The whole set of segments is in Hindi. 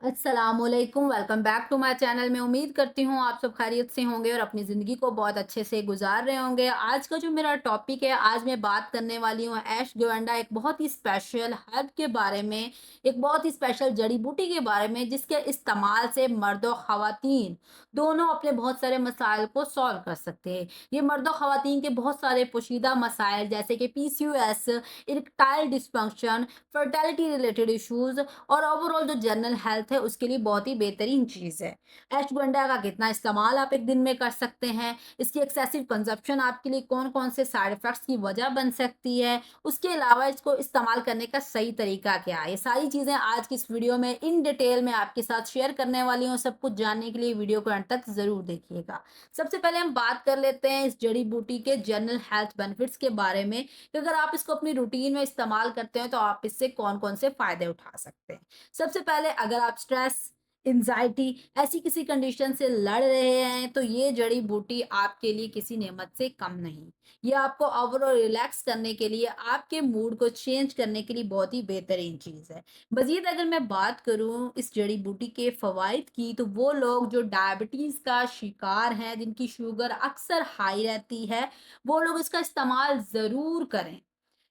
अस्सलामुअलैकुम, welcome back to my channel. मैं उम्मीद करती हूँ आप सब खैरियत से होंगे और अपनी ज़िंदगी को बहुत अच्छे से गुजार रहे होंगे। आज का जो मेरा टॉपिक है, आज मैं बात करने वाली हूँ एशगवेंडा, एक बहुत ही स्पेशल हर्ब के बारे में, एक बहुत ही स्पेशल जड़ी बूटी के बारे में, जिसके इस्तेमाल से मर्द और ख़वातीन दोनों अपने बहुत सारे मसाइल को सॉल्व कर सकते हैं। ये मर्द और ख़वातीन के बहुत सारे पोशीदा मसाइल जैसे कि PCOS, erectile dysfunction, fertility related issues और ओवरऑल जो जनरल हेल्थ है उसके लिए बहुत ही बेहतरीन चीज़ है। एशगंडा का कितना इस्तेमाल आप एक दिन में कर सकते हैं, इसकी एक्सेसिव कंजप्शन आपके लिए कौन-कौन से साइड इफ़ेक्ट्स की वजह बन सकती है, उसके अलावा इसको इस्तेमाल करने का सही तरीका क्या है, ये सारी चीज़ें आज की इस वीडियो में इन डिटेल में आपके साथ शेयर करने वाली हूँ। सब कुछ जानने के लिए वीडियो को अंत तक ज़रूर देखिएगा। सबसे पहले हम बात कर लेते हैं इस जड़ी बूटी के जनरल हेल्थ बेनिफिट्स के बारे में कि अगर आप इसको अपनी रूटीन में इस्तेमाल करते हैं तो आप इससे कौन-कौन से फ़ायदे उठा सकते हैं। सबसे पहले अगर आप स्ट्रेस, एंग्जायटी ऐसी किसी कंडीशन से लड़ रहे हैं तो ये जड़ी बूटी आपके लिए किसी नेमत से कम नहीं। ये आपको ओवरऑल रिलैक्स करने के लिए, आपके मूड को चेंज करने के लिए बहुत ही बेहतरीन चीज़ है। मज़ीद अगर मैं बात करूँ इस जड़ी बूटी के फ़वाइद की, तो वो लोग जो डायबिटीज़ का शिकार हैं, जिनकी शुगर अक्सर हाई रहती है, वो लोग इसका इस्तेमाल ज़रूर करें।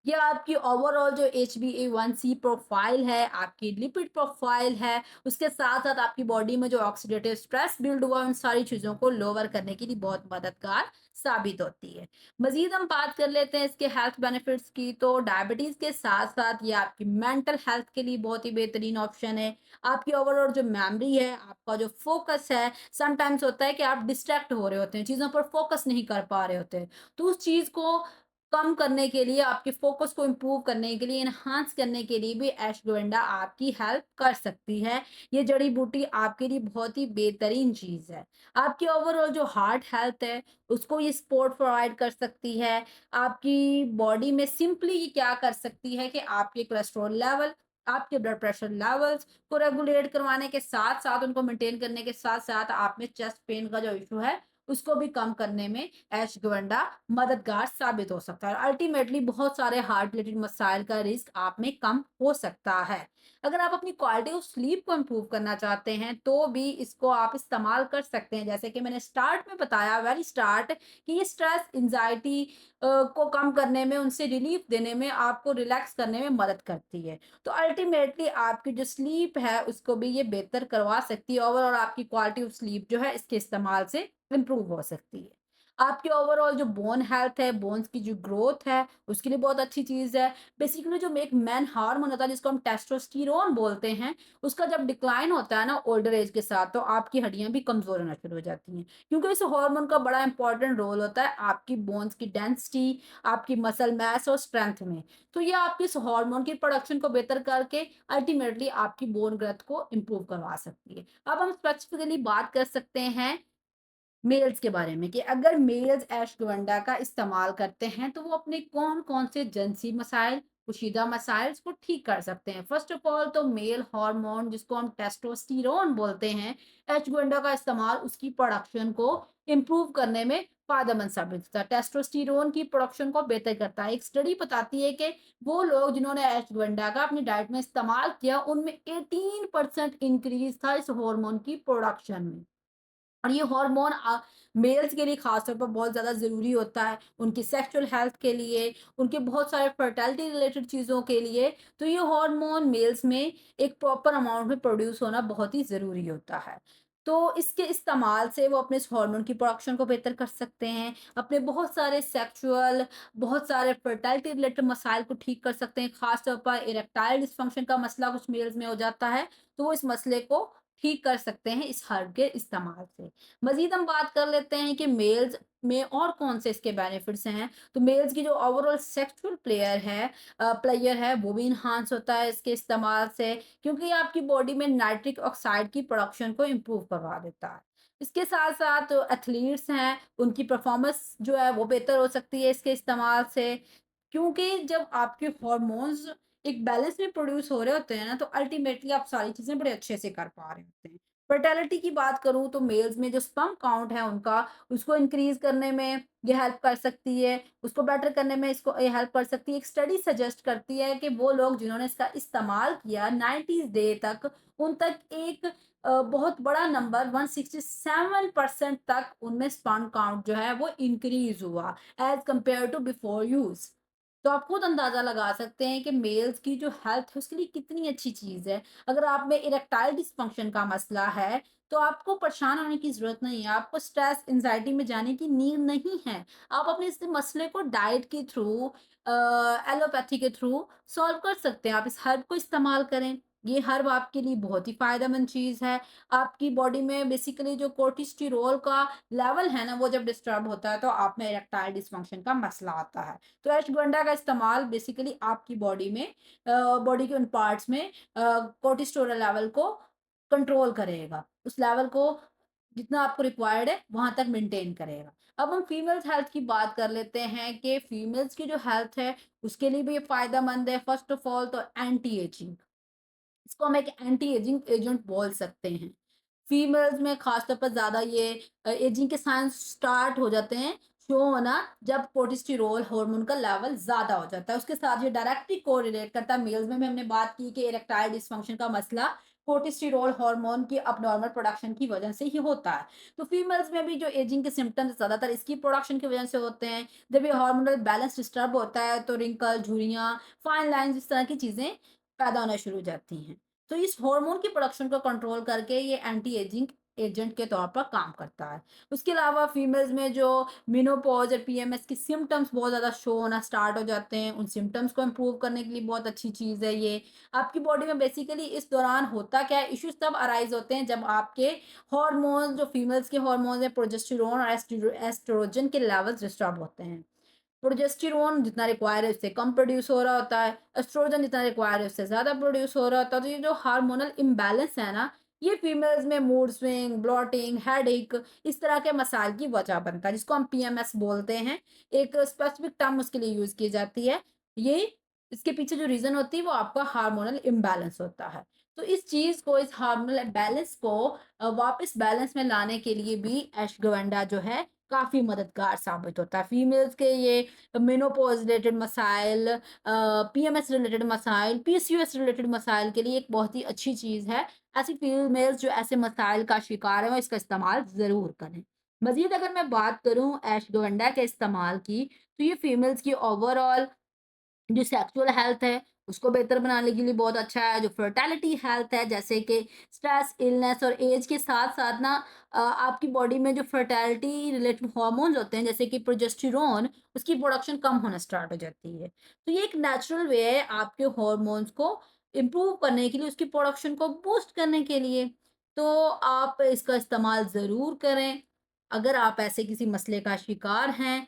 ये आपकी ओवरऑल जो HbA1c प्रोफाइल है, आपकी लिपिड प्रोफाइल है, उसके साथ-साथ आपकी बॉडी में जो ऑक्सीडेटिव स्ट्रेस बिल्ड हुआ, उन सारी चीज़ों को लोअर करने के लिए बहुत मददगार साबित होती है। मज़ीद हम बात कर लेते हैं इसके हेल्थ बेनिफिट्स की, तो डायबिटीज़ के साथ-साथ ये आपकी मेंटल हेल्थ के लिए बहुत ही बेहतरीन ऑप्शन है। आपकी ओवरऑल जो मेमोरी है, आपका जो फोकस है, समटाइम्स होता है कि आप डिस्ट्रैक्ट हो रहे होते हैं, चीज़ों पर फोकस नहीं कर पा रहे होते हैं। तो उस चीज़ को कम करने के लिए, आपके फ़ोकस को इम्प्रूव करने के लिए, एनहांस करने के लिए भी एशगवेंडा आपकी हेल्प कर सकती है। ये जड़ी बूटी आपके लिए बहुत ही बेहतरीन चीज़ है। आपकी ओवरऑल जो हार्ट हेल्थ है, उसको ये सपोर्ट प्रोवाइड कर सकती है। आपकी बॉडी में सिंपली ये क्या कर सकती है कि आपके कोलेस्ट्रॉल लेवल, आपके ब्लड प्रेशर लेवल्स को रेगुलेट करवाने के साथ-साथ, उनको मेंटेन करने के साथ-साथ, आप में चेस्ट पेन का जो इश्यू है, उसको भी कम करने में एशगवेंडा मददगार साबित हो सकता है। अल्टीमेटली बहुत सारे हार्ट रिलेटेड मसाइल का रिस्क आप में कम हो सकता है। अगर आप अपनी क्वालिटी ऑफ स्लीप को इम्प्रूव करना चाहते हैं तो भी इसको आप इस्तेमाल कर सकते हैं। जैसे कि मैंने स्टार्ट में बताया, वेरी स्टार्ट, कि ये स्ट्रेस, एंजाइटी को कम करने में, उनसे रिलीफ देने में, आपको रिलैक्स करने में मदद करती है। तो अल्टीमेटली आपकी जो स्लीप है उसको भी ये बेहतर करवा सकती है। ओवरऑल आपकी क्वालिटी ऑफ स्लीप जो है इसके इस्तेमाल से इम्प्रूव हो सकती है। आपकी ओवरऑल जो बोन हेल्थ है, बोन्स की जो ग्रोथ है, उसके लिए बहुत अच्छी चीज़ है। बेसिकली जो एक मेन हार्मोन होता है जिसको हम टेस्टोस्टेरोन बोलते हैं, उसका जब डिक्लाइन होता है ना ओल्डर एज के साथ, तो आपकी हड्डियाँ भी कमज़ोर होना शुरू हो जाती हैं। क्योंकि इस हार्मोन का बड़ा इंपॉर्टेंट रोल होता है आपकी बोन्स की डेंसिटी, आपकी मसल मास और स्ट्रेंथ में। तो ये आपकी इस हार्मोन की प्रोडक्शन को बेहतर करके अल्टीमेटली आपकी बोन ग्रोथ को इम्प्रूव करवा सकती है। अब हम स्पेसिफिकली बात कर सकते हैं मेल्स के बारे में कि अगर मेल्स एशगवंडा का इस्तेमाल करते हैं तो वो अपने कौन-कौन से जिनसी मसाइल, पोशीदा मसाइल्स को ठीक कर सकते हैं। फर्स्ट ऑफ ऑल तो मेल हार्मोन जिसको हम टेस्टोस्टेरोन बोलते हैं, एशगवंडा का इस्तेमाल उसकी प्रोडक्शन को इम्प्रूव करने में फ़ायदेमंद साबित होता है। टेस्टोस्टेरोन की प्रोडक्शन को बेहतर करता है। एक स्टडी बताती है कि वो लोग जिन्होंने एशगवंडा का अपनी डाइट में इस्तेमाल किया, उनमें 18% इंक्रीज़ था इस हार्मोन की प्रोडक्शन में। और ये हार्मोन मेल्स के लिए खास तौर पर बहुत ज़्यादा ज़रूरी होता है, उनकी सेक्सुअल हेल्थ के लिए, उनके बहुत सारे फर्टिलिटी रिलेटेड चीज़ों के लिए। तो ये हार्मोन मेल्स में एक प्रॉपर अमाउंट में प्रोड्यूस होना बहुत ही ज़रूरी होता है। तो इसके इस्तेमाल से वो अपने इस हार्मोन की प्रोडक्शन को बेहतर कर सकते हैं, अपने बहुत सारे सेक्सुअल, बहुत सारे फर्टिलिटी रिलेटेड मसाइल को ठीक कर सकते हैं। खास तौर पर इरेक्टाइल डिस्फंक्शन का मसला कुछ मेल्स में हो जाता है, तो वो इस मसले को ठीक कर सकते हैं इस हर्ब के इस्तेमाल से। मज़ीद हम बात कर लेते हैं कि मेल्स में और कौन से इसके बेनिफिट्स हैं। तो मेल्स की जो ओवरऑल सेक्सुअल प्लेयर है वो भी एनहांस होता है इसके इस्तेमाल से, क्योंकि ये आपकी बॉडी में नाइट्रिक ऑक्साइड की प्रोडक्शन को इम्प्रूव करवा देता है। इसके साथ-साथ एथलीट्स हैं, उनकी परफॉर्मेंस जो है वो बेहतर हो सकती है इसके इस्तेमाल से। क्योंकि जब आपके हॉर्मोन्स एक बैलेंस में प्रोड्यूस हो रहे होते हैं ना, तो अल्टीमेटली आप सारी चीज़ें बड़े अच्छे से कर पा रहे होते हैं। फर्टिलिटी की बात करूँ तो मेल्स में जो स्पर्म काउंट है उनका, उसको इंक्रीज़ करने में ये हेल्प कर सकती है, उसको बेटर करने में इसको ये हेल्प कर सकती है। एक स्टडी सजेस्ट करती है कि वो लोग जिन्होंने इसका इस्तेमाल किया 90s डे तक, उन तक एक बहुत बड़ा नंबर 167% तक उनमें स्पर्म काउंट जो है वो इंक्रीज़ हुआ as compare to before use. तो आप खुद अंदाज़ा लगा सकते हैं कि मेल्स की जो हेल्थ है उसके लिए कितनी अच्छी चीज़ है। अगर आप में इरेक्टाइल डिस्फंक्शन का मसला है, तो आपको परेशान होने की ज़रूरत नहीं है, आपको स्ट्रेस, एंग्ज़ायटी में जाने की नीड नहीं है। आप अपने इस मसले को डाइट के थ्रू एलोपैथी के थ्रू सॉल्व कर सकते हैं। आप इस हर्ब को इस्तेमाल करें, ये हर्ब आपके लिए बहुत ही फ़ायदेमंद चीज़ है। आपकी बॉडी में बेसिकली जो कोर्टिस्टेरॉल का लेवल है ना, वो जब डिस्टर्ब होता है, तो आप में इरेक्टाइल डिस्फंक्शन का मसला आता है। तो अश्वगंधा का इस्तेमाल बेसिकली आपकी बॉडी में बॉडी के उन पार्ट्स में कोर्टिसोल लेवल को कंट्रोल करेगा। उस लेवल को जितना आपको रिक्वायर्ड है वहाँ तक मेंटेन करेगा। अब हम फीमेल्स हेल्थ की बात कर लेते हैं कि फीमेल्स की जो हेल्थ है उसके लिए भी ये फ़ायदेमंद है। फर्स्ट ऑफ ऑल तो एंटी एजिंग, इसको हम एक एंटी एजिंग एजेंट बोल सकते हैं। फीमेल्स में खासतौर पर ज़्यादा ये एजिंग के साइंस स्टार्ट हो जाते हैं, शो होना जब कोर्टिस्टेरॉल हार्मोन का लेवल ज़्यादा हो जाता है। उसके साथ ये डायरेक्टली कोरिलेट करता है। मेल्स में भी हमने बात की कि इरेक्टाइल डिस्फंक्शन का मसला कोर्टिस्टेरॉल हार्मोन की अबनॉर्मल प्रोडक्शन की वजह से ही होता है। तो फीमेल्स में भी जो एजिंग के सिम्पटम्स ज़्यादातर इसकी प्रोडक्शन की वजह से होते हैं। जब ये हार्मोनल बैलेंस डिस्टर्ब होता है तो रिंकल, झुर्रियाँ, फाइन लाइन्स इस तरह की चीज़ें पैदा होना शुरू हो जाती हैं। तो इस हार्मोन की प्रोडक्शन को कंट्रोल करके ये एंटी एजिंग एजेंट के तौर पर काम करता है। उसके अलावा फीमेल्स में जो मेनोपॉज़ और पीएमएस की सिम्पटम्स बहुत ज़्यादा शो होना स्टार्ट हो जाते हैं, उन सिम्पटम्स को इम्प्रूव करने के लिए बहुत अच्छी चीज़ है ये। आपकी बॉडी में बेसिकली इस दौरान होता क्या है, इश्यूज़ तब अराइज़ होते हैं जब आपके हार्मोन्स, जो फीमेल्स के हार्मोन्स हैं, प्रोजेस्टेरोन और एस्ट्रोजन के लेवल्स डिस्टर्ब होते हैं। प्रोजेस्टेरोन जितना रिक्वायर है उससे कम प्रोड्यूस हो रहा होता है, एस्ट्रोजन जितना रिक्वायर है उससे ज़्यादा प्रोड्यूस हो रहा होता है। तो ये जो हार्मोनल इम्बैलेंस है ना, ये फीमेल्स में मूड स्विंग, ब्लॉटिंग, हेडेक इस तरह के मसाइल की वजह बनता है, जिसको हम पीएमएस बोलते हैं। एक स्पेसिफिक टर्म उसके लिए यूज़ की जाती है। ये इसके पीछे जो रीज़न होती है वो आपका हार्मोनल इम्बैलेंस होता है। तो इस चीज़ को, इस हार्मोनल बैलेंस को वापस बैलेंस में लाने के लिए भी अश्वगंधा जो है काफ़ी मददगार साबित होता है। फीमेल्स के ये मेनोपॉज़ रिलेटेड मसाइल, पीएमएस रिलेटेड मसाइल, पीसीओएस रिलेटेड मसाइल के लिए एक बहुत ही अच्छी चीज़ है। ऐसी फीमेल्स जो ऐसे मसाइल का शिकार हैं, वो इसका इस्तेमाल ज़रूर करें। मज़ीद अगर मैं बात करूँ अश्वगंधा के इस्तेमाल की, तो ये फीमेल्स की ओवरऑल जो सेक्सुअल हेल्थ है, उसको बेहतर बनाने के लिए बहुत अच्छा है। जो फर्टिलिटी हेल्थ है, जैसे कि स्ट्रेस, इलनेस और एज के साथ-साथ ना आपकी बॉडी में जो फर्टिलिटी रिलेटेड हार्मोन्स होते हैं, जैसे कि प्रोजेस्टेरोन, उसकी प्रोडक्शन कम होना स्टार्ट हो जाती है। तो ये एक नेचुरल वे है आपके हार्मोन्स को इम्प्रूव करने के लिए, उसकी प्रोडक्शन को बूस्ट करने के लिए। तो आप इसका इस्तेमाल ज़रूर करें। अगर आप ऐसे किसी मसले का शिकार हैं,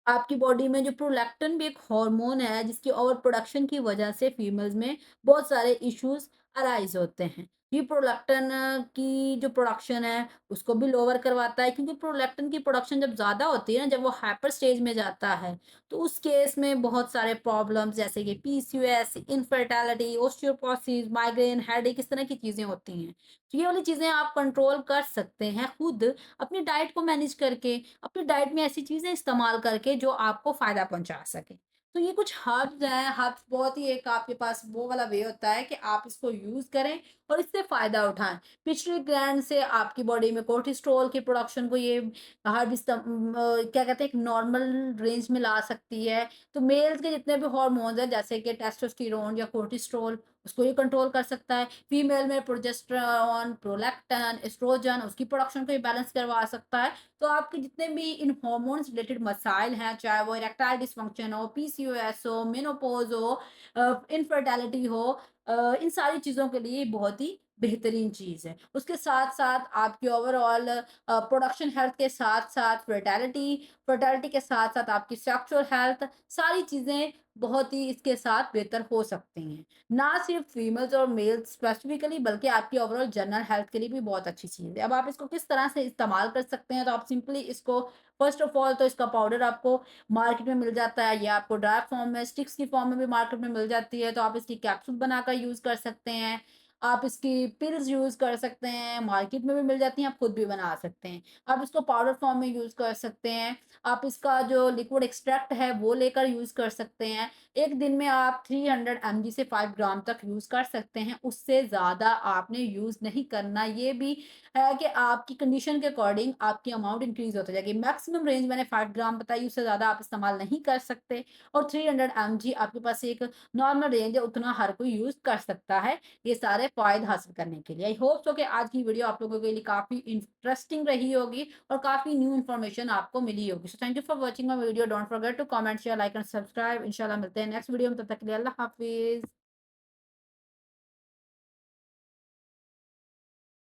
आपकी बॉडी में जो प्रोलैक्टिन भी एक हार्मोन है जिसकी ओवर प्रोडक्शन की वजह से फीमेल्स में बहुत सारे इश्यूज अराइज होते हैं। ये प्रोलैक्टिन की जो प्रोडक्शन है उसको भी लोअर करवाता है, क्योंकि प्रोलैक्टिन की प्रोडक्शन जब ज़्यादा होती है ना, जब वो हाइपर स्टेज में जाता है, तो उस केस में बहुत सारे प्रॉब्लम्स जैसे कि PCOS, infertility, osteoporosis, migraine, headache इस तरह की चीज़ें होती हैं। तो ये वाली चीज़ें आप कंट्रोल कर सकते हैं खुद अपनी डाइट को मैनेज करके, अपनी डाइट में ऐसी चीज़ें इस्तेमाल करके जो आपको फ़ायदा पहुँचा सकें। तो ये कुछ हर्ब्स हैं, हर्ब्स बहुत ही एक आपके पास वो वाला वे होता है कि आप इसको यूज़ करें और इससे फ़ायदा उठाएँ। पिट्यूटरी ग्लैंड से आपकी बॉडी में कोर्टिसोल की प्रोडक्शन को ये हर्ब क्या कहते हैं, एक नॉर्मल रेंज में ला सकती है। तो मेल्स के जितने भी हार्मोन्स हैं जैसे कि टेस्टोस्टेरोन या कोर्टिसोल, उसको ये कंट्रोल कर सकता है। फीमेल में प्रोजेस्टेरॉन, प्रोलैक्टिन, एस्ट्रोजन उसकी प्रोडक्शन को ये बैलेंस करवा सकता है। तो आपके जितने भी इन हार्मोन्स रिलेटेड मसाइल हैं, चाहे वो इरेक्टाइल डिस्फंक्शन हो, पीसीओएस हो, मेनोपॉज़ हो, इनफर्टिलिटी हो, इन सारी चीज़ों के लिए बहुत ही बेहतरीन चीज़ है। उसके साथ-साथ आपकी ओवरऑल प्रोडक्शन हेल्थ के साथ-साथ फर्टिलिटी के साथ-साथ आपकी सेक्सुअल हेल्थ, सारी चीज़ें बहुत ही इसके साथ बेहतर हो सकती हैं। ना सिर्फ फीमेल्स और मेल्स स्पेसिफिकली, बल्कि आपकी ओवरऑल जनरल हेल्थ के लिए भी बहुत अच्छी चीज़ है। अब आप इसको किस तरह से इस्तेमाल कर सकते हैं, तो आप सिंपली इसको फर्स्ट ऑफ ऑल तो इसका पाउडर आपको मार्केट में मिल जाता है, या आपको ड्राई फॉर्म में, स्टिक्स की फॉर्म में भी मार्केट में मिल जाती है, तो आप इसकी कैप्सूल बनाकर यूज़ कर सकते हैं। आप इसकी पिल्स यूज़ कर सकते हैं, मार्केट में भी मिल जाती हैं, आप खुद भी बना सकते हैं। आप इसको पाउडर फॉर्म में यूज़ कर सकते हैं, आप इसका जो लिक्विड एक्सट्रैक्ट है वो लेकर यूज़ कर सकते हैं। एक दिन में आप 300 एमजी से 5 ग्राम तक यूज़ कर सकते हैं, उससे ज़्यादा आपने यूज़ नहीं करना। ये भी है कि आपकी कंडीशन के अकॉर्डिंग आपकी अमाउंट इंक्रीज़ होती जाएगी। मैक्सिमम रेंज मैंने 5 ग्राम बताई, उससे ज़्यादा आप इस्तेमाल नहीं कर सकते और 300 एमजी आपके पास एक नॉर्मल रेंज है, उतना हर कोई यूज़ कर सकता है, ये सारे फ़ायदे हासिल करने के लिए। आई होप सो कि आज की वीडियो आप लोगों के लिए काफ़ी इंटरेस्टिंग रही होगी और काफ़ी न्यू इन्फॉर्मेशन आपको मिली होगी। So thank you for watching my video. Don't forget to comment, share, like and subscribe. इंशाल्लाह मिलते हैं नेक्स्ट वीडियो में, तब तक के लिए अल्लाह हाफ़िज़।